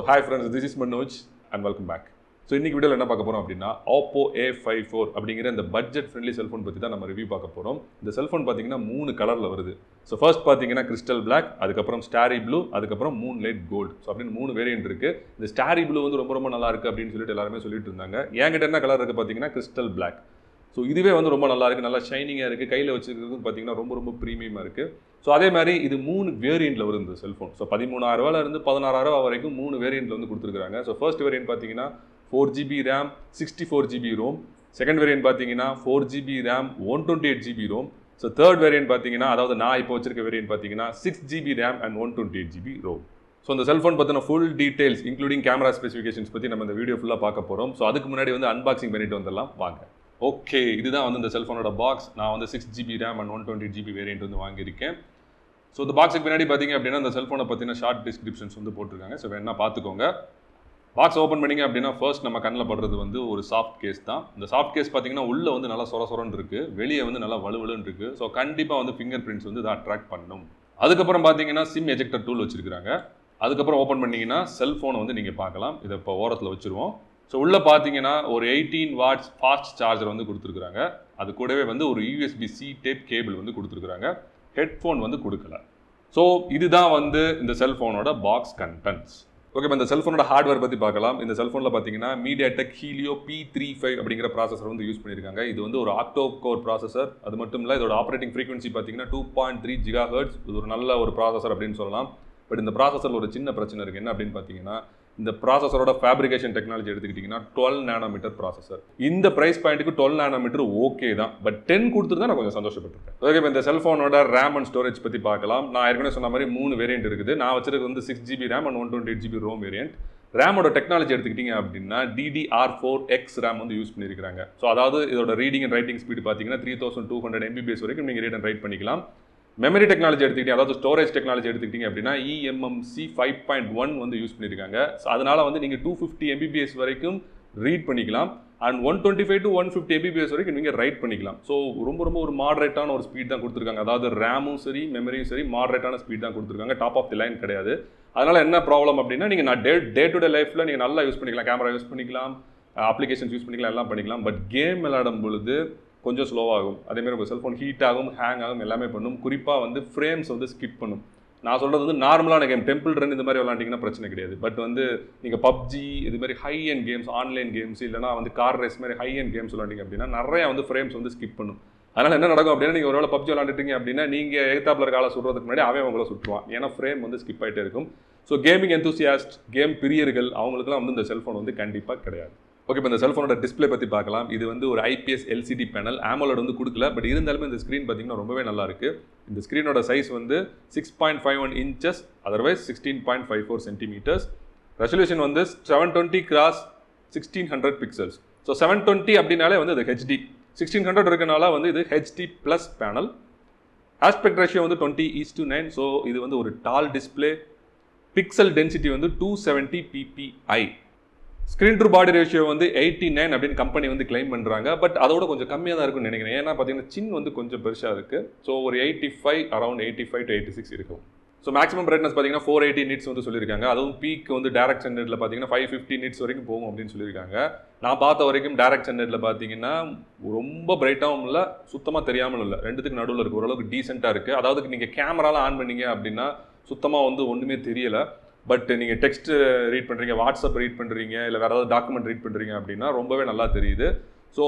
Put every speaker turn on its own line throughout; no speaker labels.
Hi friends, this is Manoj and welcome back. So இன்றைக்கி வீடியோவில் என்ன பார்க்க போகிறோம் அப்படின்னா OPPO A54 அப்படிங்கிற இந்த பட்ஜெட் ஃப்ரெண்ட்லி செல்ஃபோன் பற்றி தான் நம்ம ரிவ்யூ பார்க்க போகிறோம். இந்த செல்ஃபோன் பார்த்தீங்கன்னா 3 கலரில் வருது. ஸோ ஃபர்ஸ்ட் பார்த்தீங்கன்னா கிறிஸ்டல் பிளாக், அதுக்கப்புறம் ஸ்டாரி ப்ளூ, அதுக்கப்புறம் மூன் லைட் கோல்டு. ஸோ அப்படின்னு 3 வேரியன்ட் இருக்குது. இந்த ஸ்டாரி ப்ளூ வந்து ரொம்ப நல்லா இருக்குது அப்படின்னு சொல்லிட்டு எல்லாருமே சொல்லிட்டு இருந்தாங்க. என்கிட்ட என்ன கலர் இருக்குது பார்த்தீங்கன்னா கிறிஸ்டல் பிளாக். ஸோ இதுவே வந்து ரொம்ப நல்லா இருக்குது, நல்லா ஷைனிங்காக இருக்குது, கையில் வச்சுருக்கிறது பார்த்தீங்கன்னா ரொம்ப ப்ரீமியமாக இருக்குது. ஸோ அதே மாதிரி இது 3 வேரியண்ட்டில் வருது இந்த செல்ஃபோன். ஸோ 13,000 இருந்து 16,000 வரைக்கும் 3 வேரியண்ட்டில் வந்து கொடுத்துருக்காங்க. ஸோ ஃபர்ஸ்ட் வேரியன்ட் பார்த்தீங்கன்னா 4GB RAM 64GB ROM. Second variant பார்த்தீங்கன்னா 4GB RAM 128GB ROM. So third variant பார்த்தீங்கன்னா, அதாவது நான் இப்போ வச்சிருக்க வேரியன்ட் பார்த்தீங்கன்னா 6GB RAM and 128GB ROM. So இந்த செல்ஃபோன் பற்றின full details including camera specifications பற்றி நம்ம இந்த வீடியோ ஃபுல்லாக பார்க்க போகிறோம். ஸோ அதுக்கு முன்னாடி வந்து அன்பாக்சிங் பண்ணிட்டு வந்துடலாம் வாங்க. ஓகே, இதுதான் வந்து இந்த செல்ஃபோனோட பாக்ஸ். நான் வந்து 6GB RAM and 128GB variant வந்து வாங்கியிருக்கேன். ஸோ இந்த பாக்ஸுக்கு பின்னாடி பார்த்தீங்க அப்படின்னா இந்த செல்ஃபோனை பற்றின ஷார்ட் டிஸ்கிரிப்ஷன்ஸ் வந்து போட்டிருக்காங்க. ஸோ வேணா பார்த்துக்கோங்க. பாக்ஸ் ஓப்பன் பண்ணிங்க அப்படின்னா ஃபர்ஸ்ட் நம்ம கண்ணில் படுறது வந்து ஒரு சாஃப்ட் கேஸ் தான். இந்த சாஃப்ட் கேஸ் பார்த்தீங்கன்னா உள்ளே வந்து நல்லா சொரன்னு இருக்குது, வெளியே வந்து நல்லா வலுவலுன்னு இருக்குது. ஸோ கண்டிப்பாக வந்து ஃபிங்கர் பிரிண்ட்ஸ் வந்து இதை அட்ராக்ட் பண்ணும். அதுக்கப்புறம் பார்த்தீங்கன்னா சிம் எஜெக்டர் டூல் வச்சிருக்காங்க. அதுக்கப்புறம் ஓப்பன் பண்ணிங்கன்னா செல்ஃபோனை வந்து நீங்கள் பார்க்கலாம். இதை இப்போ ஓரத்தில் வச்சுருவோம். ஸோ உள்ளே பார்த்தீங்கன்னா ஒரு 18 வாட்ஸ் ஃபாஸ்ட் சார்ஜர் வந்து கொடுத்துருக்குறாங்க. அது கூடவே வந்து ஒரு USB-C டைப் கேபிள் வந்து கொடுத்துருக்குறாங்க. ஹெட்ஃபோன் வந்து கொடுக்கல. ஸோ இதுதான் வந்து இந்த செல்ஃபோனோட பாக்ஸ் கண்டென்ட்ஸ். ஓகே, இப்போ இந்த செல்ஃபோனோட ஹார்ட்வேர் பற்றி பார்க்கலாம். இந்த செல்ஃபோனில் பார்த்தீங்கன்னா MediaTek Helio P35 அப்படிங்கிற ப்ராசஸர் வந்து யூஸ் பண்ணியிருக்காங்க. இது வந்து ஒரு ஆக்டோ கோர் ப்ராசஸர். அது மட்டும் இல்லை, இதோட ஆப்ரேட்டிங் ஃப்ரீக்வன்சி பார்த்தீங்கன்னா 2.3 GHz. இது ஒரு நல்ல ஒரு ப்ராசஸர் அப்படின்னு சொல்லலாம். பட் இந்த ப்ராசஸரில் ஒரு சின்ன பிரச்சனை இருக்குது. என்ன அப்படின்னு பார்த்தீங்கன்னா, இந்த ப்ராசஸரோட ஃபேப்ரிகேஷன் டெக்னாலஜி எடுத்துக்கிட்டிங்கன்னா 12 நானோமீட்டர் ப்ராசஸர். இந்த ப்ரைஸ் பாயிண்ட்டுக்கு 12 நானோமீட்டர் ஓகே தான், பட் 10 கொடுத்துருந்தா நான் கொஞ்சம் சந்தோஷப்பட்டிருக்கேன். ஓகே, இப்போ இந்த செல்ஃபோனோட ரேம் அண்ட் ஸ்டோரேஜ் பற்றி பார்க்கலாம். நான் ஏற்கனவே சொன்ன மாதிரி 3 வேரியன்ட் இருக்குது. நான் வச்சிருக்கிறது வந்து 6GB RAM and 128GB ROM variant. ரேமோட டெக்னாலஜி எடுத்துக்கிட்டிங்க அப்படின்னா DDR4X ரேம் வந்து யூஸ் பண்ணியிருக்காங்க. ஸோ அதாவது இதோட ரீடிங் அண்ட் ரைட்டிங் ஸ்பீடு பார்த்தீங்கன்னா 3200 MBps வரைக்கும் நீங்கள் ரீட் அண்ட் ரைட் பண்ணிக்கலாம். மெமரி டெக்னாலஜி எடுத்துக்கிட்டீங்க, அதாவது ஸ்டோரேஜ் டெக்னாலஜி எடுத்துக்கிட்டிங்க அப்படின்னா eMMC 5.1 வந்து யூஸ் பண்ணியிருக்காங்க. ஸோ அதனால் வந்து நீங்கள் 250 MBps வரைக்கும் ரீட் பண்ணிக்கலாம் அண்ட் 125 to 150 MBps வரைக்கும் நீங்கள் ரைட் பண்ணிக்கலாம். ஸோ ரொம்ப ஒரு மாடரேட்டான ஒரு ஸ்பீட் தான் கொடுத்துருக்காங்க. அதாவது ரேமும் சரி மெமரியும் சரி மாடரேட்டான ஸ்பீட் தான் கொடுத்துருக்காங்க. டாப் ஆஃப் தி லைன் கிடையாது. அதனால் என்ன ப்ராப்ளம் அப்படின்னா, நீங்கள் நான் டே டு டே லைஃப்பில் நீங்கள் நல்லா யூஸ் பண்ணிக்கலாம், கேமரா யூஸ் பண்ணிக்கலாம், அப்ளிகேஷன்ஸ் யூஸ் பண்ணிக்கலாம், எல்லாம் பண்ணிக்கலாம். பட் கேம் விளையாடும் பொழுது கொஞ்சம் ஸ்லோவாகும். அதேமாதிரி உங்கள் செல்ஃபோன் ஹீட் ஆகும், ஹேங் ஆகும், எல்லாமே பண்ணும். குறிப்பாக வந்து ஃப்ரேம்ஸ் வந்து ஸ்கிப் பண்ணும். நான் சொல்கிறது வந்து நார்மலான கேம், டெம்பிள் ரன் இந்த மாதிரி விளாண்டிங்கன்னா பிரச்சனை கிடையாது. பட் வந்து நீங்கள் பப்ஜி இது மாதிரி high and games, online games, இல்லைனா வந்து கார் ரேஸ் மாதிரி ஹை அண்ட் கேம்ஸ் விளாண்டிங்க அப்படின்னா நிறையா வந்து ஃப்ரேம்ஸ் வந்து ஸ்கிப் பண்ணும். அதனால் என்ன நடக்கும் அப்படின்னா, நீங்கள் ஒருவேளை பப்ஜி விளாண்டுட்டீங்க அப்படின்னா நீங்கள் எதிர்த்தாப்பில் காலை சுடுறதுக்கு முன்னாடி அவன் உங்களை சுட்டுவான். ஏன்னா ஃப்ரேம் வந்து ஸ்கிப் ஆகிட்டே இருக்கும். ஸோ கேமிங் எந்தூசியாஸ்ட், கேம் பிரியர்கள் அவங்களுக்குலாம் வந்து இந்த செல்ஃபோன் வந்து கண்டிப்பாக கிடையாது. ஓகே, இப்போ இந்த செல்ஃபோனோட டிஸ்பிளே பற்றி பார்க்கலாம். இது வந்து ஒரு IPS LCD பேனல். AMOLED வந்து கொடுக்கல, பட் இருந்தாலுமே இந்த ஸ்க்ரீன் பார்த்தீங்கன்னா ரொம்பவே நல்லா இருக்குது. இந்த ஸ்க்ரீனோட சைஸ் வந்து 6.51 inches, அதர்வைஸ் 16.54 centimeters. ரெசல்யூஷன் வந்து 720x1600 பிக்சல்ஸ். ஸோ 720 அப்படின்னாலே வந்து இது HD. 1600 இருக்கனால வந்து இது HD+ பேனல். ஆஸ்பெக்ட் ரேஷியோ வந்து 20:9. ஸோ இது வந்து ஒரு டால் டிஸ்பிளே. பிக்சல் டென்சிட்டி வந்து 270 ppi. Screen to body ratio வந்து 89 அப்படின்னு கம்பெனி வந்து கிளைம் பண்ணுறாங்க. பட் அதோட கொஞ்சம் கம்மியாக தான் இருக்கும்னு நினைக்கிறேன். ஏன்னா பார்த்தீங்கன்னா சின் வந்து கொஞ்சம் பெருசாக இருக்குது. ஸோ ஒரு 85, அரௌண்ட் 85 to 86 இருக்கும். ஸோ மேக்ஸிமம் பிரைட்னஸ் பார்த்தீங்கன்னா 480 nits வந்து சொல்லியிருக்காங்க. அதுவும் பீக் வந்து டைரக்ட் சன்லைட்டில் பார்த்தீங்கன்னா 550 nits வரைக்கும் போகும் அப்படின்னு சொல்லியிருக்காங்க. நான் பார்த்த வரைக்கும் டைரக்ட் சன்லைட்டில் பார்த்தீங்கன்னா ரொம்ப பிரைட்டாகவும் இல்லை, சுத்தமாக தெரியாமலும் இல்லை, ரெண்டுத்துக்கு நடுவில் இருக்குது. ஓரளவுக்கு டீசெண்டாக இருக்குது. அதாவது நீங்கள் கேமராலாம் ஆன் பண்ணீங்க அப்படின்னா சுத்தமாக வந்து ஒன்றுமே தெரியலை. பட் நீங்கள் டெக்ஸ்ட் ரீட் பண்ணுறீங்க, வாட்ஸ்அப் ரீட் பண்ணுறீங்க, இல்லை வேறு ஏதாவது டாக்குமெண்ட் ரீட் பண்ணுறீங்க அப்படின்னா ரொம்பவே நல்லா தெரியுது. ஸோ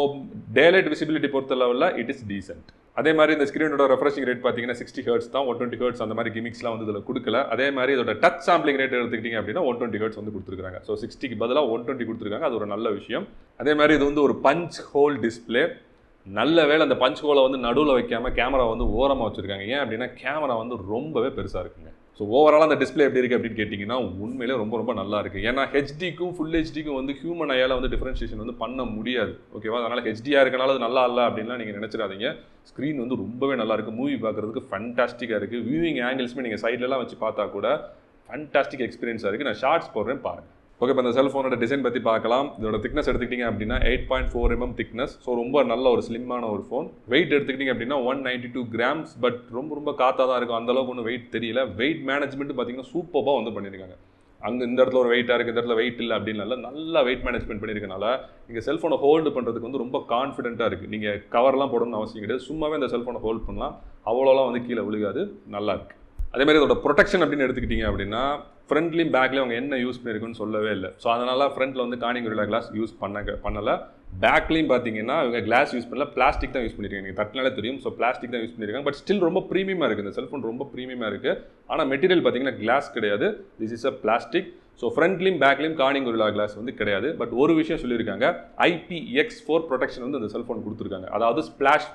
டேலைட் விசிபிலிட்டி பொறுத்த லெவலில் இட் இஸ் டீசென்ட். அதே மாதிரி இந்த ஸ்க்ரீனோட ரெஃப்ரெஷிங் ரேட் பார்த்தீங்கன்னா 60 Hz தான். 120 Hz அந்த மாதிரி கிமிக்ஸ்லாம் வந்து இதில் கொடுக்கல. அதே மாதிரி இதோட டச் சாம்பிளிங் ரேட் எடுத்துக்கிட்டிங்க அப்படின்னா 120 Hz வந்து கொடுத்துருக்காங்க. ஸோ 60க்கு பதிலாக 120 கொடுத்துருக்காங்க. அது ஒரு நல்ல விஷயம். அதே மாதிரி இது வந்து ஒரு பஞ்ச் ஹோல் டிஸ்பிளே. நல்ல வேளை அந்த பஞ்ச் ஹோலை வந்து நடுவில் வைக்காமல் கேமரா வந்து ஓரமாக வச்சுருக்காங்க. ஏன் அப்படின்னா கேமரா வந்து ரொம்பவே பெருசாக இருக்குங்க. ஸோ ஓவரால் அந்த டிஸ்பிளே எப்படி இருக்குது அப்படின்னு கேட்டிங்கன்னா உண்மையிலே ரொம்ப நல்லா இருக்குது. ஏன்னா ஹெச்டிக்கும் ஃபுல் ஹெச்டிக்கும் வந்து ஹியூமன் ஐயால் வந்து டிஃபரன்ஷியேஷன் வந்து பண்ண முடியாது. ஓகேவா? அதனால் ஹெச்டியாக இருக்கனால அது நல்லா இல்லை அப்படின்லாம் நீங்கள் நினச்சிடாதீங்க. ஸ்க்ரீன் வந்து ரொம்பவே நல்லா இருக்குது. மூவி பார்க்குறதுக்கு ஃபண்டாஸ்டிக்காக இருக்குது. வியூவிங் ஆங்கிள்ஸுமே நீங்கள் சைட்லலாம் வச்சு பார்த்தா கூட ஃபண்டாஸ்டிக் எக்ஸ்பீரியன்ஸாக இருக்குது. நான் ஷார்ட்ஸ் போடுறேன் பாருங்கள். ஓகே, இப்போ இந்த செல்ஃபோனோட டிசைன் பற்றி பார்க்கலாம். இதோட திக்னஸ் எடுத்துக்கிட்டிங்க அப்படின்னா 8.4 mm திக்னஸ். ஸோ ரொம்ப நல்ல ஒரு ஸ்லிம்மான ஒரு ஃபோன். வெயிட் எடுத்துக்கிட்டிங்க அப்படின்னா 192 grams. பட் ரொம்ப காத்தாக தான் இருக்கும். அந்தளவுக்கு ஒன்றும் வெயிட் தெரியல. வெயிட் மேனேஜ்மெண்ட் பார்த்தீங்கன்னா சூப்பராக வந்து பண்ணியிருக்காங்க. அங்கே இந்த இடத்துல ஒரு வெயிட்டாக இருக்குது, இந்த இடத்துல வெயிட் இல்லை அப்படின்னு நல்லா வெயிட் மேனேஜ்மெண்ட் பண்ணியிருக்கனால நீங்கள் செல்ஃபோனை ஹோல்டு பண்ணுறதுக்கு வந்து ரொம்ப கான்ஃபிடென்ட்டாக இருக்குது. நீங்கள் கவர்லாம் போடணும்னு அவசியம் கிடையாது, சும்மாவே இந்த செல்ஃபோனை ஹோல்ட் பண்ணலாம், அவ்வளோலாம் வந்து கீழே விழுகாது, நல்லா இருக்குது. அதேமாதிரி இதோட ப்ரொடெக்ஷன் அப்படின்னு எடுத்துக்கிட்டிங்க அப்படின்னா ஃப்ரண்ட்லேயும் பேக்லேயும் அவங்க என்ன யூஸ் பண்ணியிருக்குன்னு சொல்லவே இல்லை. ஸோ அதனால் ஃப்ரண்ட்டில் வந்து கார்னிங் கொரில்லா கிளாஸ் யூஸ் பண்ணலை. பேக்லேயும் பார்த்தீங்கன்னா இவங்க கிளாஸ் யூஸ் பண்ணல, பிளாஸ்டிக் தான் யூஸ் பண்ணியிருக்காங்க. நீங்கள் தட்டினாலே தெரியும். ஸோ பிளாஸ்டிக் தான் யூஸ் பண்ணியிருக்காங்க. பட் ஸ்டில் ரொம்ப ப்ரீமியமாக இருக்குது, இந்த செல்ஃபோன் ரொம்ப ப்ரீமியமாக இருக்குது. ஆனால் மெட்டீரியல் பார்த்தீங்கன்னா கிளாஸ் கிடையாது, this is a plastic. So ஃப்ரண்ட்லேயும் பேக்லேயும் கார்னிங் கொரில்லா கிளாஸ் வந்து கிடையாது. பட் ஒரு விஷயம் சொல்லியிருக்காங்க, IPX4 ப்ரொடெக்ஷன் வந்து இந்த செல்ஃபோன் கொடுத்துருக்காங்க. அதாவது ஸ்பிளாஷ்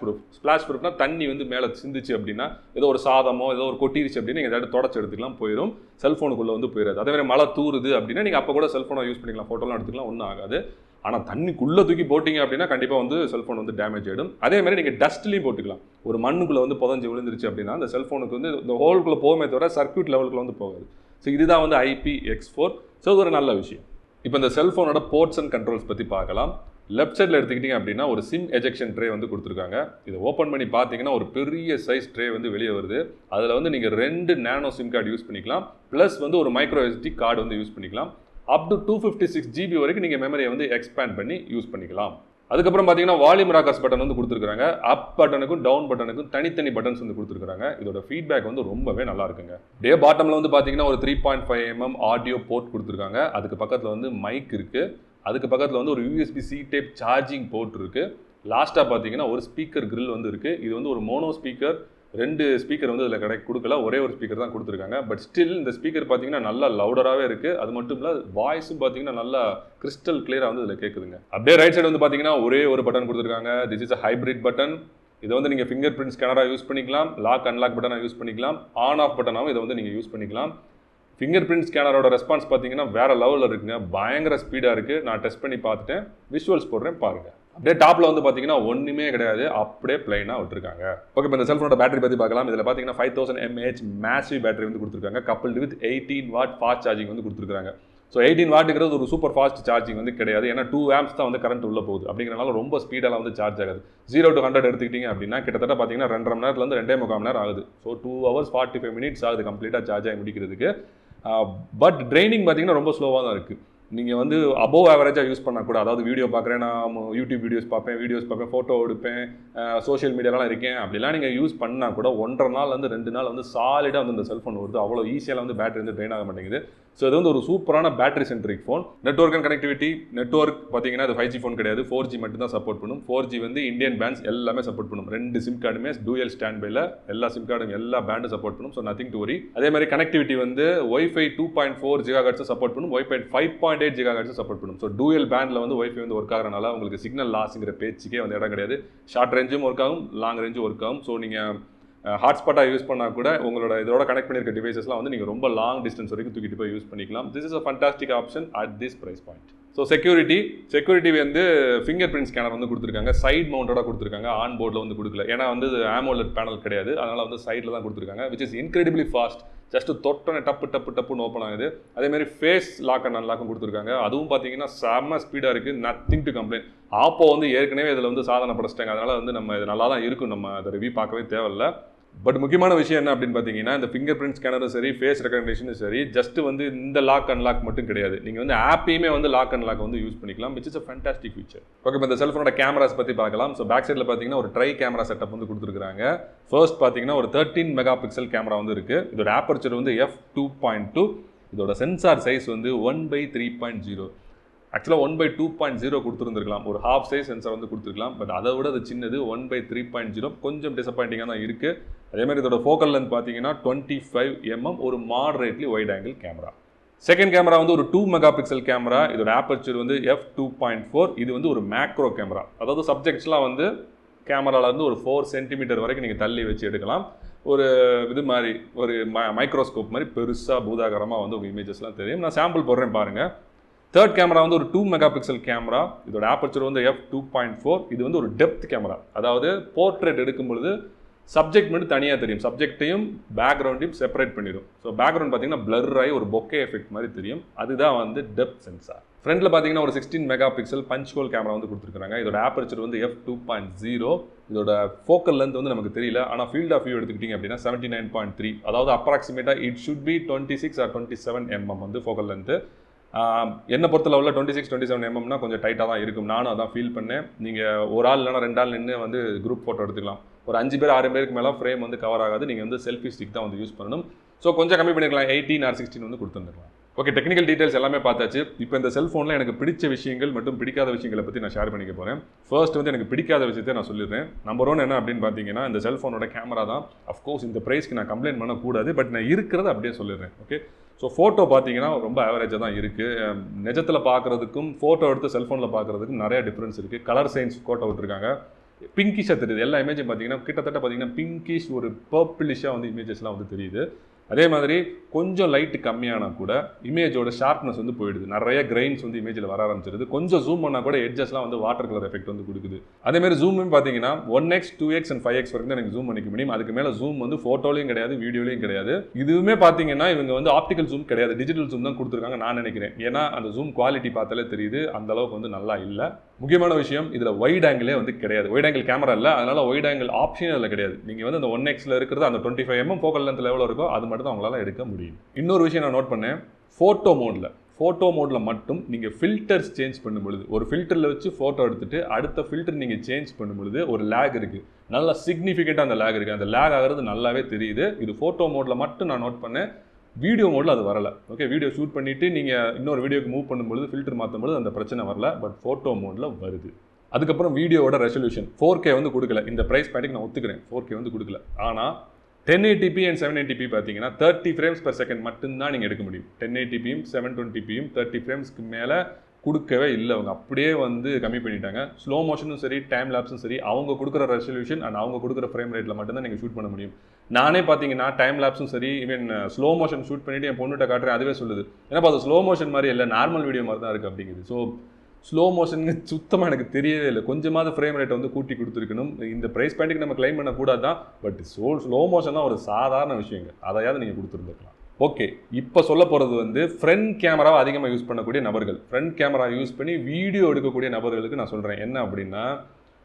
ப்ரூஃப்னா தண்ணி வந்து மேலே சிந்துச்சு அப்படின்னா, ஏதோ ஒரு சாதமோ ஏதோ ஒரு கொட்டிருச்சு அப்படின்னா நீங்கள் ஏதாவது தொடச்சி எடுத்துக்கலாம், போயிடும், செல்ஃபோனுக்குள்ளே வந்து போயிடாது. அதேமாதிரி மழை தூருது அப்படின்னா நீங்கள் அப்போ கூட செல்ஃபோனை யூஸ் பண்ணிக்கலாம், ஃபோட்டோலாம் எடுத்துக்கலாம், ஒன்றும் ஆகாது. ஆனால் தண்ணிக்குள்ளே தூக்கி போட்டிங்க அப்படின்னா கண்டிப்பாக வந்து செல்ஃபோன் வந்து டேமேஜ் ஆகிடும். அதேமாதிரி நீங்கள் டஸ்ட்லேயும் போட்டுக்கலாம். ஒரு மண்ணுக்குள்ளே வந்து புதஞ்சு விழுந்துருச்சு அப்படின்னா அந்த செல்ஃபோனுக்கு வந்து இந்த ஹோல்குள்ளே போகுமே தவிர சர்க்யூட் லெவலுக்குள்ள வந்து போகாது. ஸோ இதுதான் வந்து IPX4. ஸோ இது ஒரு நல்ல விஷயம். இப்போ இந்த செல்ஃபோனோட போர்ட்ஸ் அண்ட் கண்ட்ரோல்ஸ் பற்றி பார்க்கலாம். லெஃப்ட் சைடில் எடுத்துக்கிட்டிங்க அப்படின்னா ஒரு சிம் எஜெக்ஷன் ட்ரே வந்து கொடுத்துருக்காங்க. இதை ஓப்பன் பண்ணி பார்த்தீங்கன்னா ஒரு பெரிய சைஸ் ட்ரே வந்து வெளியே வருது. அதில் வந்து நீங்கள் 2 நேனோ சிம் கார்டு யூஸ் பண்ணிக்கலாம், ப்ளஸ் வந்து ஒரு மைக்ரோ SD கார்டு வந்து யூஸ் பண்ணிக்கலாம். அப் டு 256 GB வரைக்கும் நீங்கள் மெமரியை வந்து எக்ஸ்பேண்ட் பண்ணி யூஸ் பண்ணிக்கலாம். அதுக்கப்புறம் பார்த்தீங்கன்னா வால்யூம் ராக்கர்ஸ் பட்டன் வந்து கொடுத்துருக்காங்க. அப் பட்டனுக்கும் டவுன் பட்டனுக்கும் தனித்தனி பட்டன்ஸ் வந்து கொடுத்துருக்காங்க. இதோட ஃபீட்பேக் வந்து ரொம்பவே நல்லா இருக்குங்க. டே பாட்டமில் வந்து பார்த்தீங்கன்னா ஒரு 3.5 mm ஆடியோ போர்ட் கொடுத்துருக்காங்க. அதுக்கு பக்கத்தில் வந்து மைக் இருக்குது. அதுக்கு பக்கத்தில் வந்து ஒரு USB-C டைப் சார்ஜிங் போர்ட் இருக்குது. லாஸ்ட்டாக பார்த்தீங்கன்னா ஒரு ஸ்பீக்கர் கிரில் வந்து இருக்குது. இது வந்து ஒரு மோனோ ஸ்பீக்கர், 2 ஸ்பீக்கர் வந்து இதில் கொடுக்கல, ஒரே ஒரு ஸ்பீக்கர் தான் கொடுத்துருக்காங்க. பட் ஸ்டில் இந்த ஸ்பீக்கர் பார்த்தீங்கன்னா நல்லா லவுடராகவே இருக்குது. அது மட்டும் இல்லை, வாய்ஸும் பார்த்தீங்கன்னா நல்லா கிறிஸ்டல் கிளியராக வந்து இதில் கேட்குதுங்க. அப்படியே ரைட் சைடு வந்து பார்த்தீங்கன்னா ஒரே ஒரு பட்டன் கொடுத்துருக்காங்க. This is a hybrid button. இதை வந்து நீங்கள் ஃபிங்கர் பிரிண்ட் ஸ்கேனராக யூஸ் பண்ணிக்கலாம், லாக் அன்லாக் பட்டனாக யூஸ் பண்ணிக்கலாம், ஆன் ஆஃப் பட்டனாகவும் இதை வந்து நீங்கள் யூஸ் பண்ணிக்கலாம். ஃபிங்கர் பிரிண்ட் ஸ்கேனரோட ரெஸ்பான்ஸ் பார்த்தீங்கன்னா வேறு லெவலில் இருக்குங்க, பயங்கர ஸ்பீடாக இருக்குது. நான் டெஸ்ட் பண்ணி பார்த்துட்டேன், விஷுவல்ஸ் போடுறேன் பாருங்கள். அப்படியே டாப்பில் வந்து பார்த்தீங்கன்னா ஒன்றுமே கிடையாது, அப்படியே பிளைனாக விட்டுருக்காங்க. ஓகே, இப்போ இந்த செல்ஃபோனோட பேட்டரி பற்றி பார்க்கலாம். இதில் பார்த்தீங்கன்னா 5000 mAh மேசிவ் பேட்டரி வந்து கொடுத்துருக்காங்க. Coupled with 18 watt fast charging வந்து கொடுத்துருக்காங்க. ஸோ 18 வாட்டுங்கிறது ஒரு சூப்பர் ஃபாஸ்ட் சார்ஜிங் வந்து கிடையாது, ஏன்னா 2 amps தான் வந்து கரண்ட் உள்ளே போகுது. அப்படிங்கிறனால ரொம்ப ஸ்பீடெல்லாம் வந்து சார்ஜ் ஆகாது. 0 to 100 எடுத்துக்கிட்டிங்க அப்படின்னா கிட்டத்தட்ட பார்த்தீங்கன்னா 2.5 மணி நேரத்துலேருந்து 2.25 மணி நேரம் ஆகுது. ஸோ 2 hours 45 minutes ஆகுது கம்ப்ளீட்டாக சார்ஜ் ஆகி முடிக்கிறதுக்கு. பட் ட்ரைனிங் பார்த்தீங்கன்னா ரொம்ப ஸ்லோவாக தான் இருக்குது. நீங்கள் வந்து அபோவ் ஆவரேஜாக யூஸ் பண்ணக்கூட, அதாவது வீடியோ பார்க்குறேன், நான் யூடியூப் வீடியோஸ் பார்ப்பேன், ஃபோட்டோ எடுப்பேன், சோஷியல் மீடியாலாம் இருக்கேன், அப்படிலாம் நீங்கள் யூஸ் பண்ணால் கூட 1.5 நாள்லேருந்து 2 நாள் வந்து சாலிடாக வந்து இந்த செல்ஃபோன் வருது. அவ்வளோ ஈஸியாக வந்து பேட்டரி வந்து ட்ரெயின் ஆக மாட்டேங்குது. ஸோ இது வந்து ஒரு சூப்பரான battery centric phone. Network and connectivity, network பார்த்தீங்கன்னா இது 5G ஃபோன் கிடையாது, 4G மட்டும் தான் சப்போர்ட் பண்ணும். 4G வந்து இந்தியன் பேண்ட்ஸ் எல்லாமே சப்போர்ட் பண்ணும். 2 சிம் கார்டுமே டூயல் ஸ்டாண்ட் பைல, எல்லா சிம் கார்டும் எல்லா பேண்டும் சப்போர்ட் பண்ணும். So nothing to worry. அதே மாதிரி கனெக்டிவிட்டி வந்து Wi-Fi 2.4 GHz சப்போர்ட் பண்ணும், Wi-Fi 5.8 GHz சப்போர்ட் பண்ணும். ஸோ டூயல் பேண்டில் வந்து Wi-Fi வந்து ஒர்க் ஆகிறனால உங்களுக்கு சிக்னல் லாஸ்ங்கிற பேச்சுக்கே வந்து இடம் கிடையாது. ஷார்ட் ரேஞ்சும் ஒர்க் ஆகும், லாங் ரேஞ்சும் ஒர்க் ஆகும். ஸோ நீங்கள் ஹாட்ஸ்பாட்டாக யூஸ் பண்ணால் கூட உங்களோட இதோட கனெக்ட் பண்ணியிருக்க டிவைசஸ்லாம் வந்து நீங்கள் ரொம்ப லாங் டிஸ்டன்ஸ் வரைக்கும் தூக்கிட்டு போய் யூஸ் பண்ணிக்கலாம். This is a fantastic option at this price point. So security வந்து ஃபிங்கர் பிரிண்ட் ஸ்கேனர் வந்து கொடுத்துருக்காங்க, சைட் மவுண்டடாக கொடுத்துருக்காங்க, ஆன் போர்டில் வந்து கொடுக்கல. ஏன்னா வந்து AMOLED பேனல் கிடையாது, அதனால் வந்து சைடில் தான் கொடுத்துருக்காங்க, which is incredibly fast. Just தொட்டோன்னே டப்புன்னு ஓப்பன் ஆகுது. அதேமாதிரி ஃபேஸ் லாக் அண்ட் அன்லாக்கும் கொடுத்துருக்காங்க, அதுவும் பார்த்தீங்கன்னா செம்ம ஸ்பீடாக இருக்குது, நத்திங் டு கம்ப்ளைண்ட். ஆப்போ வந்து ஏற்கனவே இதில் வந்து சாதனை படைச்சிட்டாங்க, அதனால் வந்து நம்ம இது நல்லா தான் இருக்கும், நம்ம அதை ரிவ்யூ பார்க்கவே தேவையில்லை. பட் முக்கியமான விஷயம் என்ன அப்படின்னு பார்த்தீங்கன்னா, இந்த ஃபிங்கர் பிரிண்ட் ஸ்கேனரும் சரி, ஃபேஸ் ரெகக்னிஷனும் சரி, ஜஸ்ட் வந்து இந்த லாக் அன்லாக் மட்டும் கிடையாது, நீங்கள் வந்து ஆப்பையுமே வந்து லாக் அன்லாக் வந்து யூஸ் பண்ணிக்கலாம், which is a fantastic feature. Okay, இப்போ இந்த செல்ஃபோனோட கேமராஸ் பற்றி பார்க்கலாம். ஸோ பேக் சைடில் பார்த்தீங்கன்னா ஒரு ட்ரை கேமரா செட்டப் வந்து கொடுத்துருக்காங்க. ஃபர்ஸ்ட் பார்த்தீங்கன்னா ஒரு 13 மெகாபிக்சல் கேமரா வந்து இருக்குது. இதோட ஆப்பர்ச்சர் வந்து f2.2. இதோட சென்சார் சைஸ் வந்து 1/3.0. ஆக்சுவலாக 1/2.0 கொடுத்துருந்துருக்கலாம், ஒரு ஹாஃப் சைஸ் சென்சார் வந்து கொடுத்துருக்கலாம். பட் அதை விட அது சின்னது, 1/3.0 கொஞ்சம் டிசப்பாயிண்டிங்காக தான் இருக்குது. அதேமாதிரி இதோட ஃபோக்கல் லென்த் பார்த்தீங்கன்னா 25 mm, ஒரு moderately wide angle camera. Second camera வந்து ஒரு 2 மெகாபிக்சல் கேமரா. இதோட ஆப்பர்ச்சர் வந்து f2.4. இது வந்து ஒரு மேக்ரோ கேமரா, அதாவது சப்ஜெக்ட்ஸ்லாம் வந்து கேமராலேருந்து ஒரு 4 சென்டிமீட்டர் வரைக்கும் நீங்கள் தள்ளி வச்சு எடுக்கலாம். ஒரு இது மாதிரி ஒரு மைக்ரோஸ்கோப் மாதிரி பெருசாக பூதாகரமாக வந்து உங்கள் இமேஜஸ்லாம் தெரியும். நான் சாம்பிள் போடுறேன் பாருங்கள். தேர்ட் கேமரா வந்து ஒரு 2 மெகாபிக்சல் கேமரா. இதோட ஆப்பர்ச்சர் வந்து f2.4. இது வந்து ஒரு டெப்த் கேமரா, அதாவது போர்ட்ரேட் எடுக்கும் பொழுது சப்ஜெக்ட் மட்டும் தனியாக தெரியும், சப்ஜெக்டையும் பேக்ரவுண்டையும் செப்பரேட் பண்ணிடும். ஸோ பேக்ரவுண்ட் பார்த்தீங்கன்னா பிளர் ஆகி ஒரு பொக்கே எஃபெக்ட் மாதிரி தெரியும். அதுதான் வந்து டெப்த் சென்சார். ஃப்ரண்ட்டில் பார்த்தீங்கன்னா ஒரு 16 megapixel punch hole camera வந்து கொடுத்துருக்காங்க. இதோட ஆப்பர்ச்சர் வந்து f2.0. இதோட ஃபோக்கல் லென்த் வந்து நமக்கு தெரியல, ஆனால் ஃபீல்ட் ஆஃப் வியூ எடுத்துக்கிட்டிங்க அப்படின்னா 79.3, அதாவது அப்ராக்சிமேட்டாக it should be 26 or 27 mm வந்து ஃபோக்கல் லென்த்து. என்னை பொறுத்தளவில் 26-27 mm கொஞ்சம் டைட்டாக தான் இருக்கும். நானும் அதான் ஃபீல் பண்ணேன். நீங்கள் ஒரு ஆள் இல்லைனா 2 ஆள் நின்று வந்து குரூப் ஃபோட்டோ எடுத்துக்கலாம். ஒரு 5 பேர் 6 பேருக்கு மேலே ஃப்ரேம் வந்து கவர் ஆகாது. நீங்கள் வந்து செல்ஃபி ஸ்டிக் தான் வந்து யூஸ் பண்ணணும். ஸோ கொஞ்சம் கம்மி பண்ணிக்கலாம், 18 or 16 வந்து கொடுத்துருந்துருக்கலாம். ஓகே, டெக்னிக்கல் டீடைல்ஸ் எல்லாமே பார்த்தாச்சு. இப்போ இந்த செல்ஃபோனில் எனக்கு பிடிச்ச விஷயங்கள் மற்றும் பிடிக்காத விஷயங்களை பற்றி நான் ஷேர் பண்ணிக்க போகிறேன். ஃபர்ஸ்ட் வந்து எனக்கு பிடிக்காத விஷயத்தை நான் சொல்லிடுறேன். நம்பர் 1 என்ன அப்படின்னு பார்த்தீங்கன்னா, இந்த செல்ஃபோனோட கேமரா தான். அஃப்கோர்ஸ் இந்த ப்ரைஸ்க்கு நான் கம்ப்ளைண்ட் பண்ணக்கூடாது, பட் நான் இருக்கிறத அப்படியே சொல்லிடுறேன். ஓகே, ஸோ ஃபோட்டோ பார்த்தீங்கன்னா ரொம்ப ஆவரேஜாக தான் இருக்குது. நிஜத்தில் பார்க்குறதுக்கும் ஃபோட்டோ எடுத்து செல்ஃபோனில் பார்க்குறதுக்கும் நிறைய டிஃப்ரென்ஸ் இருக்குது. கலர் சயின்ஸ் ஃபோட்டோ விட்டுருக்காங்க, பிங்கிஷாக தெரியுது. எல்லா இமேஜும் பார்த்தீங்கன்னா கிட்டத்தட்ட பார்த்தீங்கன்னா பிங்கிஷ் ஒரு பர்பிளிஷாக வந்து இமேஜஸ்லாம் வந்து தெரியுது. அதே மாதிரி கொஞ்சம் லைட்டு கம்மியானா கூட இமேஜோட ஷார்ப்னஸ் வந்து போயிடுது. நிறைய கிரெயின்ஸ் வந்து இமேஜில் வர ஆரம்பிச்சிருது. கொஞ்சம் ஜூம் பண்ணால் கூட எட்ஜஸ்லாம் வந்து வாட்டர் கலர் எஃபெக்ட் வந்து கொடுக்குது. அதேமாதிரி ஜூமும் பார்த்தீங்கன்னா 1x 2x and 5x வரைக்கும் தான் எனக்கு ஜூம் பண்ணிக்க முடியும். அதுக்கு மேலே ஜூம் வந்து ஃபோட்டோலையும் கிடையாது, வீடியோலையும் கிடையாது. இதுவுமே பார்த்தீங்கன்னா இவங்க வந்து ஆப்டிக்கல் ஜூம் கிடையாது, டிஜிட்டல் ஜூம் தான் கொடுத்துருக்காங்க நான் நினைக்கிறேன். ஏன்னா அந்த ஜூம் குவாலிட்டி பார்த்தாலே தெரியுது அந்த அளவுக்கு வந்து நல்லா இல்லை. முக்கியமான விஷயம், இதில் வைட் ஆங்கிளே வந்து கிடையாது. வைட் ஆங்கிள் கேமரா இல்லை, அதனால வைட் ஆங்கிள் ஆப்ஷனே அதில் கிடையாது. நீங்கள் வந்து அந்த 1xல இருக்கிறது அந்த 25 mm ஃபோக்கல் லென்த் எவ்வளோ இருக்கோ அது மட்டும் தான் உங்களால் எடுக்க முடியும். இன்னொரு விஷயம் நான் நோட் பண்ணேன், ஃபோட்டோ மோடில் மட்டும் நீங்கள் ஃபில்டர்ஸ் சேஞ்ச் பண்ணும் பொழுது, ஒரு ஃபில்டரில் வச்சு ஃபோட்டோ எடுத்துட்டு அடுத்த ஃபில்டர் நீங்கள் சேஞ்ச் பண்ணும் பொழுது ஒரு லேக் இருக்குது. நல்லா சிக்னிஃபிகண்ட்டாக அந்த லேக் இருக்குது. அந்த லேக் ஆகிறது நல்லாவே தெரியுது. இது ஃபோட்டோ மோடில் மட்டும் நான் நோட் பண்ணேன். வீடியோ மோடில் அது வரலை. ஓகே, வீடியோ ஷூட் பண்ணிவிட்டு நீங்கள் இன்னொரு வீடியோக்கு மூவ் பண்ணும்பொழுது ஃபில்டர் மாற்றும்பொழுது அந்த பிரச்சனை வரல, பட் ஃபோட்டோ மோடில் வருது. அதுக்கப்புறம் வீடியோவோட ரெசல்யூஷன் 4K வந்து கொடுக்கல. இந்த ப்ரைஸ் பேட்டுக்கு நான் ஒத்துக்கிறேன், 4K வந்து கொடுக்கல. ஆனால் 1080p and 720p பார்த்தீங்கன்னா 30 frames per second மட்டும்தான் நீங்கள் எடுக்க முடியும். 1080pயும் 720pயும் 30 ஃப்ரேம்ஸ்க்கு மேலே கொடுக்கவே இல்லை. அவங்க அப்படியே வந்து கம்மி பண்ணிட்டாங்க. ஸ்லோ மோஷனும் சரி, டைம் லேப்ஸும் சரி, அவங்க கொடுக்குற ரெசல்யூஷன் அண்ட் அவங்க கொடுக்குற ஃப்ரேம் ரேட்டில் மட்டும்தான் நீங்கள் ஷூட் பண்ண முடியும். நானே பார்த்தீங்கன்னா டைம் லேப்ஸும் சரி, ஈவன் ஸ்லோ மோஷன் ஷூட் பண்ணிவிட்டு என் பொண்ணுகிட்ட காட்டுறேன், அதுவே சொல்லுது ஏன்னா அது ஸ்லோ மோஷன் மாதிரி இல்லை, நார்மல் வீடியோ மாதிரி தான் இருக்குது அப்படிங்குது. ஸோ ஸ்லோ மோஷனுங்க சுத்தமாக எனக்கு தெரியவே இல்லை. கொஞ்சமாவது ஃப்ரேம் ரேட்டை வந்து கூட்டி கொடுத்துருக்கணும். இந்த ப்ரைஸ் பாயிண்ட்டுக்கு நம்ம கிளைம் பண்ணக்கூடாது தான், பட் ஸ்லோ மோஷன்லாம் ஒரு சாதாரண விஷயங்க, அதையாவது நீங்கள் கொடுத்துருந்துருக்கலாம். ஓகே, இப்போ சொல்ல போகிறது வந்து ஃப்ரண்ட் கேமராவை அதிகமாக யூஸ் பண்ணக்கூடிய நபர்கள், ஃப்ரண்ட் கேமரா யூஸ் பண்ணி வீடியோ எடுக்கக்கூடிய நபர்களுக்கு நான் சொல்கிறேன் என்ன அப்படின்னா,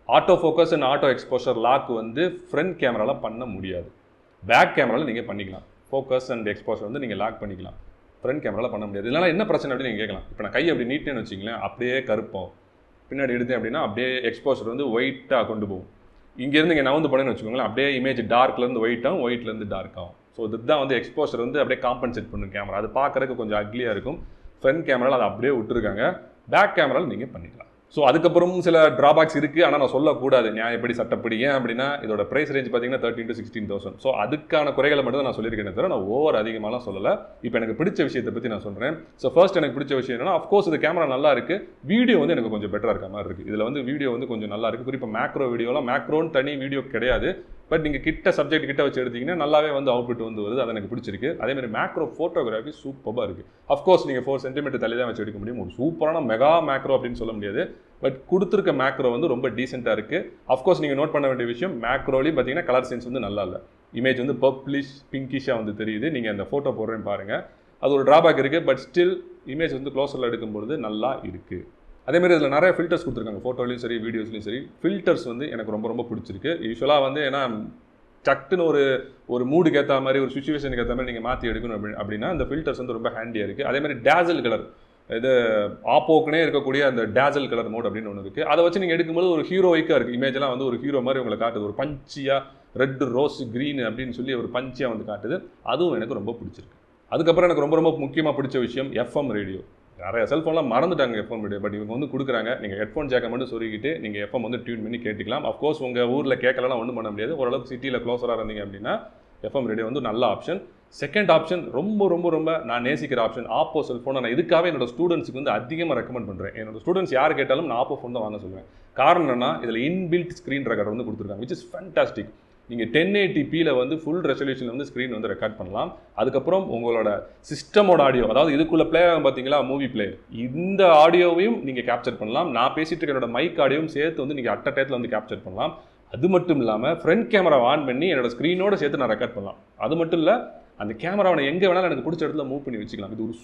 auto focus and auto exposure lock வந்து ஃப்ரண்ட் கேமராவில் பண்ண முடியாது. பேக் கேமராவில் நீங்கள் பண்ணிக்கலாம். ஃபோக்கஸ் அண்ட் எக்ஸ்போஷர் வந்து நீங்கள் லாக் பண்ணிக்கலாம், ஃப்ரண்ட் கேமராவில் பண்ண முடியாது. இதனால் என்ன பிரச்சனை அப்படின்னு நீங்கள் கேட்கலாம். இப்போ நான் கை அப்படி நீட்டேன்னு வச்சிங்களேன், அப்படியே கருப்போம். பின்னாடி எடுத்தேன் அப்படின்னா அப்படியே எக்ஸ்போஷர் வந்து ஒயிட்டாக கொண்டு போகும். இங்கேருந்து இங்கே நவுந்து போனேன்னு வச்சுக்கோங்களேன், அப்படியே இமேஜ் டார்க்லேருந்து ஒயிட்டாகும், ஒயிட்லேருந்து டார்க் ஆகும். ஸோ இதுதான் வந்து எக்ஸ்போஷர் வந்து அப்படியே காம்பன்சேட் பண்ணும் கேமரா. அது பார்க்குறதுக்கு கொஞ்சம் அக்லியாக இருக்கும். ஃப்ரண்ட் கேமராவில் அதை அப்படியே விட்டுருக்காங்க. பேக் கேமராவில் நீங்கள் பண்ணிக்கலாம். ஸோ அதுக்கப்புறமும் சில ட்ராபேக்ஸ் இருக்குது, ஆனால் நான் சொல்லக்கூடாது நியாயப்படி சட்டப்படி. ஏன் அப்படின்னா இதோட ப்ரைஸ் ரேஞ்ச் பார்த்தீங்கன்னா 13,000 to 16,000. ஸோ அதுக்கான குறைகளை மட்டும் தான் நான் சொல்லியிருக்கேன் தவிர நான் ஓவர் அதிகமாகலாம் சொல்லலை. இப்போ எனக்கு பிடிச்ச விஷயத்தை பற்றி நான் சொல்கிறேன். ஸோ ஃபர்ஸ்ட் எனக்கு பிடிச்ச விஷயம் என்னன்னா, அஃப்கோர்ஸ் இது கேமரா நல்லா இருக்குது, வீடியோ வந்து எனக்கு கொஞ்சம் பெட்டராக இருக்க மாதிரி இருக்குது. இதில் வந்து வீடியோ வந்து கொஞ்சம் நல்லா இருக்குது. குறிப்பாக மேக்ரோ வீடியோலாம், மேக்ரோன்னு தனி வீடியோ கிடையாது, பட் நீங்கள் கிட்ட சப்ஜெக்ட் கிட்ட வச்சு எடுத்தீங்கன்னா நல்லாவே வந்து அவுட்புட் வந்து வருது. அது எனக்கு பிடிச்சிருக்கு. அதேமாதிரி மேக்ரோ ஃபோட்டோகிராஃபி சூப்பராக இருக்குது. அஃப்கோர்ஸ் நீங்கள் 4 cm தள்ளி தான் வச்சு எடுக்க முடியும். ஒரு சூப்பரான மெகா மேக்ரோ அப்படின்னு சொல்ல முடியாது, பட் கொடுத்துருக்க மேக்ரோ வந்து ரொம்ப டீசெண்டாக இருக்குது. அஃப்கோர்ஸ் நீங்கள் நோட் பண்ண வேண்டிய விஷயம், மேக்ரோலையும் பார்த்தீங்கன்னா கலர் சென்ஸ் வந்து நல்லா இல்லை. இமேஜ் வந்து பர்ப்ளிஷ் பிங்கிஷாக வந்து தெரியுது. நீங்கள் அந்த ஃபோட்டோ போடுறேன்னு பாருங்கள், அது ஒரு ட்ராபேக் இருக்குது. பட் ஸ்டில் இமேஜ் வந்து க்ளோஸரில் எடுக்கும்பொழுது நல்லா இருக்குது. அதேமாதிரி இதில் நிறைய ஃபில்டர்ஸ் கொடுத்துருக்காங்க, ஃபோட்டோலையும் சரி வீடியோஸ்லையும் சரி. ஃபில்டர்ஸ் வந்து எனக்கு ரொம்ப ரொம்ப பிடிச்சிருக்கு. யூஸ்வலாக வந்து ஏன்னா சட்டுன்னு ஒரு மூடுக்கு ஏற்ற மாதிரி, ஒரு சுச்சுவேஷனுக்கு ஏற்ற மாதிரி நீங்கள் மாற்றி எடுக்கணும் அப்படின்னா இந்த ஃபில்டர்ஸ் வந்து ரொம்ப ஹேண்டியாக இருக்குது. அதேமாதிரி டேசல் கலர், இது ஆப்போக்குனே இருக்கக்கூடிய அந்த டேசல் கலர் மோட் அப்படின்னு ஒன்று இருக்குது. அதை வச்சு நீங்கள் எடுக்கும்போது ஒரு ஹீரோயிக்காக இருக்குது. இமேஜெலாம் வந்து ஒரு ஹீரோ மாதிரி உங்களை காட்டுது. ஒரு பஞ்சியாக ரெட் ரோஸ் க்ரீன் அப்படின்னு சொல்லி ஒரு பஞ்சியாக வந்து காட்டுது. அதுவும் எனக்கு ரொம்ப பிடிச்சிருக்கு. அதுக்கப்புறம் எனக்கு ரொம்ப ரொம்ப முக்கியமாக பிடிச்ச விஷயம் எஃப்எம் ரேடியோ. நிறைய செல்ஃபோன்லாம் மறந்துட்டாங்க எஃப்எம் ரேடியோ, பட் இவங்க வந்து கொடுக்குறாங்க. நீங்கள் ஹெட்ஃபோன் ஜாக்கை மட்டும் சொருகிட்டு நீங்கள் எஃப்எம் வந்து டியூன் பண்ணி கேட்டுக்கலாம். அஃப்கோர்ஸ் உங்கள் ஊரில் கேட்கலாம் ஒன்றும் பண்ண முடியாது. ஓரளவுக்கு சிட்டியில் க்ளோஸராக இருந்தீங்க அப்படின்னா எஃப்எம் ரேடியோ வந்து நல்ல ஆப்ஷன். செகண்ட் ஆப்ஷன் ரொம்ப ரொம்ப ரொம்ப நான் நேசிக்கிற ஆப்ஷன் ஆப்போ செல்ஃபோனை நான் இதுக்காகவே என்னோட ஸ்டூடெண்ட்ஸுக்கு வந்து அதிகமாக ரெக்கமெண்ட் பண்ணுறேன். என்னோட ஸ்டூடெண்ட்ஸ் யார் கேட்டாலும் நான் ஆப்போ ஃபோன் தான் வாங்க சொல்லுவேன். காரணம் என்னன்னா, இதில் இன்பில்ட் ஸ்க்ரீன் ரெக்கார்டர் வந்து கொடுத்துருக்காங்க, விச் இஸ் ஃபேண்டாஸ்டிக். நீங்கள் 1080pயில் வந்து ஃபுல் ரெசல்யூஷனில் வந்து ஸ்க்ரீன் வந்து ரெக்கார்ட் பண்ணலாம். அதுக்கப்புறம் உங்களோட சிஸ்டமோட ஆடியோ, அதாவது இதுக்குள்ளே ப்ளே ஆகும் பார்த்தீங்களா மூவி பிளேயர், இந்த ஆடியோவையும் நீங்கள் கேப்சர் பண்ணலாம். நான் பேசிகிட்டு இருக்க என்னோட மைக் ஆடியோவும் சேர்த்து வந்து நீங்கள் அட் அ டைத்தில் வந்து கேப்சர் பண்ணலாம். அது மட்டும் இல்லாமல் ஃப்ரண்ட் கேமரா ஆன் பண்ணி என்னோட ஸ்க்ரீனோட சேர்த்து நான் ரெக்கார்ட் பண்ணலாம். அது மட்டும் இல்லை, அந்த கேமராவை எங்கே வேணாலும் எனக்கு பிடிச்ச இடத்துல மூவ் பண்ணி வச்சுக்கலாம். இது ஒரு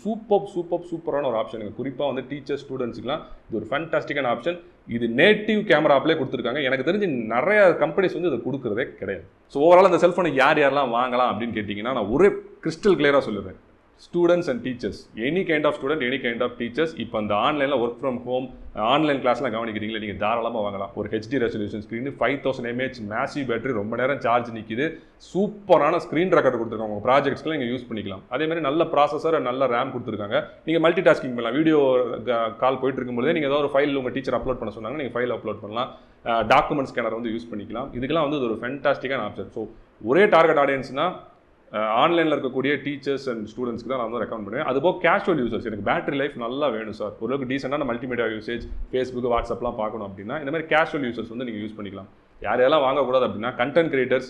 சூப்பரான ஒரு ஆப்ஷன். குறிப்பாக வந்து டீச்சர்ஸ் ஸ்டூடெண்ட்ஸுக்குலாம் இது ஒரு ஃபேன்டாஸ்டிக்கான ஆப்ஷன். இது நேட்டிவ் கேமரா ஆப்லேயே கொடுத்துருக்காங்க. எனக்கு தெரிஞ்சு நிறைய கம்பெனிஸ் வந்து இதை கொடுக்குறதே கிடையாது. ஸோ ஓவரால் அந்த செல்ஃபோனை யாரெல்லாம் வாங்கலாம் அப்படின்னு கேட்டிங்கன்னா, நான் ஒரே கிறிஸ்டல் கிளியராக சொல்லுவேன். Students and teachers, any kind of student, any kind of teachers. இப்போ அந்த ஆன்லைனில் ஒர்க் ஃப்ரம் ஹோம், ஆன்லைன் கிளாஸ்லாம் கவனிக்கிறீங்களா, நீங்கள் தாராளமாக வாங்கலாம். ஒரு HD resolution screen, 5000 mAh massive battery, ரொம்ப நேரம் சார்ஜ் நிற்கிது, சூப்பரான ஸ்க்ரீன் ரெக்கார்டர் கொடுத்துருக்காங்க. உங்கள் ப்ராஜெக்ட்ஸ்க்குலாம் நீங்கள் யூஸ் பண்ணிக்கலாம். அதேமாதிரி நல்ல ப்ராசஸர், நல்ல ரேம் கொடுத்துருக்காங்க. நீங்கள் மல்டி டாஸ்கிங் பண்ணலாம். வீடியோ கால் போயிட்டு இருக்கும்போதே நீங்கள் ஏதாவது ஒரு ஃபைல் உங்கள் டீச்சர் அப்லோட் பண்ண சொன்னாங்க, நீங்கள் ஃபைல் அப்லோட் பண்ணலாம். டாக்குமெண்ட் ஸ்கேனர் வந்து யூஸ் பண்ணிக்கலாம். இதுக்கெல்லாம் வந்து ஒரு ஃபேன்டாஸ்டிக்கான ஆப்ஷன். ஸோ ஒரே டார்கெட் ஆடியன்ஸ்னால் ஆன்லைனில் இருக்கக்கூடிய டீச்சர்ஸ் அண்ட் ஸ்டூடெண்ட்ஸ்க்கு தான் நான் வந்து ரெக்கமெண்ட் பண்ணுவேன். அதுபோல் கேஷுவல் யூசர்ஸ், எனக்கு பேட்டரி லைஃப் நல்லா வேணும் சார், ஓரளவுக்கு டீசெண்டான மல்டிமீடியா யூசேஜ், ஃபேஸ்புக், வாட்ஸ்அப்லாம் பார்க்கணும் அப்படின்னா இந்த மாதிரி கேஷுவல் யூசர்ஸ் வந்து நீங்கள் யூஸ் பண்ணிக்கலாம். யாரெல்லாம் வாங்கக்கூடாது அப்படின்னா, கண்டென்ட் கிரியேட்டர்ஸ்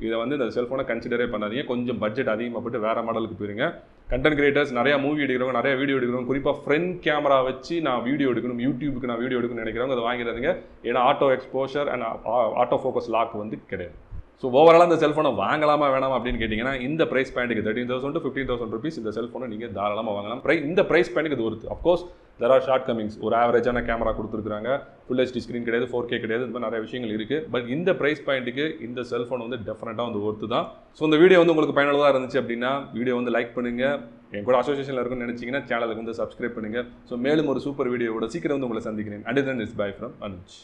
இதை வந்து இந்த செல்ஃபோனை கன்சிடரே பண்ணாதீங்க. கொஞ்சம் பட்ஜெட் அதிகமாகப்பட்டு வேறு மாடலுக்கு போயிருங்க. கண்டென்ட் கிரியேட்டர்ஸ், நிறையா மூவி எடுக்கிறவங்க, நிறைய வீடியோ எடுக்கிறவங்க, குறிப்பாக ஃப்ரண்ட் கேமரா வச்சு நான் வீடியோ எடுக்கணும், யூடியூபுக்கு நான் வீடியோ எடுக்கணும்னு நினைக்கிறவங்க அதை வாங்கிறாதீங்க. ஏன்னா auto exposure and auto focus lock வந்து கிடையாது. ஸோ ஓவராலாக இந்த செல்ஃபோனை வாங்கலாமா வேணாமா அப்படின்னு கேட்டிங்கன்னா, இந்த ப்ரைஸ் பாயிண்ட்டுக்கு 13,000 to 15,000 rupees இந்த செல்ஃபோனை நீங்கள் தாராளமாக வாங்கலாம். இந்த ப்ரைஸ் பாயிண்ட்டுக்கு இது ஒருத்து. Of course there are shortcomings. ஒரு ஆவரேஜான கேமரா கொடுத்துருக்காங்க, ஃபுல் ஹெச்டி ஸ்க்ரீன் கிடையாது, 4K கிடையாது, இந்த மாதிரி நிறைய விஷயங்கள் இருக்குது. பட் இந்த ப்ரைஸ் பாயிண்ட்டுக்கு இந்த செல்ஃபோன் வந்து டெஃபினட்டாக வந்து ஒர்த்து தான். ஸோ இந்த வீடியோ வந்து உங்களுக்கு பயனுள்ளதாக இருந்துச்சு அப்படின்னா வீடியோ வந்து லைக் பண்ணுங்கள். என் கூட அசோசியேஷனில் இருக்குன்னு நினச்சிங்கன்னா சேனலுக்கு வந்து சப்ஸ்கிரைப் பண்ணுங்கள். ஸோ மேலும் ஒரு சூப்பர் வீடியோவோட சீக்கிரம் வந்து உங்களை சந்திக்கிறேன். And then it's by from Anuj.